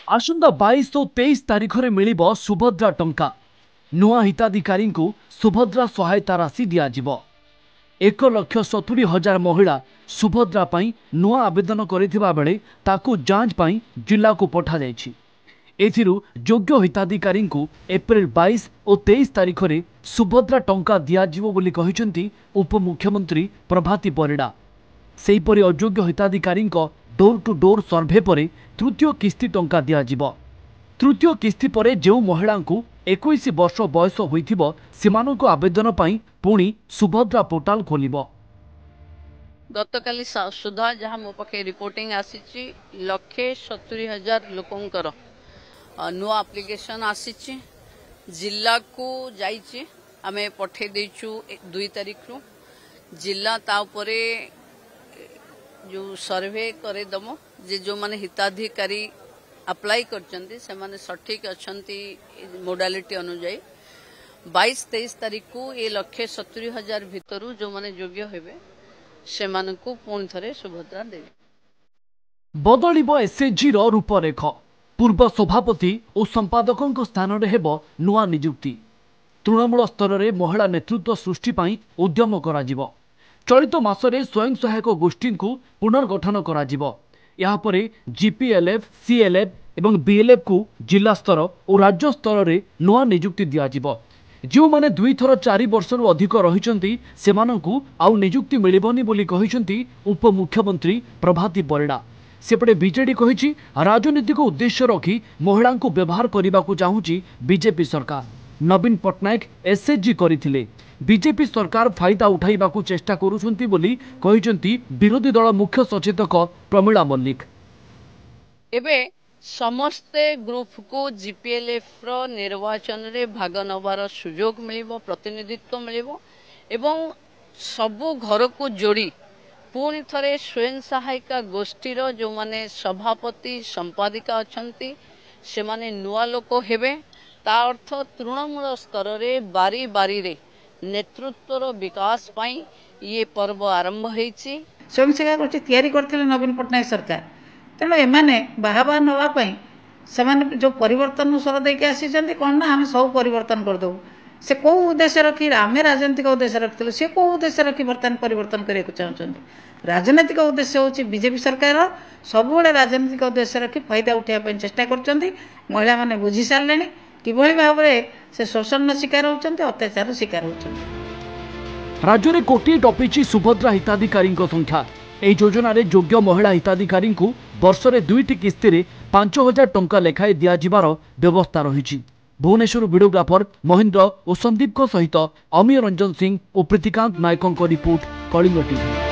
आसंता 22 और 23 तारीख में मिलिब सुभद्रा टंका। नुआ हिताधिकारी को सुभद्रा सहायता राशि दिज्व। 1,70,000 महिला सुभद्रा पाई नुआ आवेदन करिथिबा बेले ताकू जांच पाई जिला को पठा जायछि। एथिरु योग्य हिताधिकारी को एप्रिल 22 और 23 तारीख में सुभद्रा टंका दिज्व बोली कहिसेंती उपमुख्यमंत्री प्रभाती परिड़ा। सेहीपरि अयोग्य हिताधिकारी डोर टू डोर सर्भे पर तृतीय किस्ती टंका दिज्व। तृतीय किस्ती पर जो महिला को 21 वर्ष बयस होइथिबो सेमानक आवेदन पाई पुणी सुभद्रा पोर्टाल खोलिबो। गतकाली सुधा जहाँ मो पाखे रिपोर्टिंग आसी 1,70,000 लोकंकर नुआ एप्लिकेशन आसी जिला को जाइए आमे पठे देचु 2 तारीख रु जिला तापरे जो सर्वे करे दमो जे जो माने हिताधिकारी अप्लाई करचंती से माने सठिक अछंती मोडालिटी अनुसार 22-23 तारीख को ये 1,70,000 भितरु जो माने योग्य हेबे से माने को पुणी थरे सुभद्रा देवी। बदलिबो एसएचजी रो रूपरेख। पूर्व सभापति और संपादकों स्थान रे हेबो नुआ नियुक्ति। तृणमूल स्तर में महिला नेतृत्व सृष्टि पाई उद्यम कराजिबो। चलित मासरे स्वयं सहायक गोष्ठी को पुनर्गठन कराजिबो। यहाँ पर जीपीएलएफ, सीएलएफ एवं बीएलएफ को जिला स्तर और राज्य स्तर में नुआ नियुक्ति दिज्व। जो माने 2 थर 4 वर्ष अधिक रही सेमानंकु आउ नियुक्ति मिलिबनी बोली कहिसेंती उपमुख्यमंत्री प्रभाती परिड़ा। सेपटे बीजेडी कहिछि राजनीतिक उद्देश्य रखी महिला को व्यवहार करने को चाहूँगी बीजेपी सरकार। नवीन पट्टनायक एसएचजी करथिले। बीजेपी सरकार फायदा उठाइबा को चेष्टा करुछंती बोली कहिसेंती विरोधी दल मुख्य सचेतक प्रमिला मल्लिक। एबे समस्ते ग्रुप को जीपीएलएफ रो निर्वाचन रे भाग नबार सुयोग मिलिबो, प्रतिनिधित्व मिलिबो एवं सबु घर को जोड़ी पुणी थरे स्वयं सहायिका गोष्ठी रो जो माने सभापति संपादिका अछंती से माने नुआ लोक हेबे। ता अर्थ तृणमूल स्तर रे बारी बारी रे नेतृत्वर विकास पाई ये पर्व आरंभ होईछि। स्वयं सहायता गोष्ठी तैयारी करथिले नवीन पट्टनायक सरकार। तेणु एमाने बाहाबा नापी से जो परिवर्तन स्वर देके आसी कौन ना आम सब परिवर्तन करदे से कौ उद्देश्य रखी आम राजनीतिक उद्देश्य रखी सी कौ उद्देश्य रखी बर्तमान परिवर्तन करने को चाहते। राजनीतिक उद्देश्य हूँ बीजेपी सरकार सब राजनीतिक उद्देश्य रखी फायदा उठाइबा चेष्टा कर। महिला माने बुझी सारे कि भाव से शोषण शिकार होती अत्याचार शिकार होती। राज्य में कोटी टपिची सुभद्रा हिताधिकारी संख्या। এই যোজনার যোগ্য মহিলা হিতাধিকারী वर्ष में 2टी किस्ती में 5,000 टंका लेखाएं दिज्वर व्यवस्था रही। भुवनेश्वर वीडियोग्राफर महेंद्र और संदीप सहित अमीय रंजन सिंह और प्रीतिकांत नायकों रिपोर्ट कलिंग टीवी।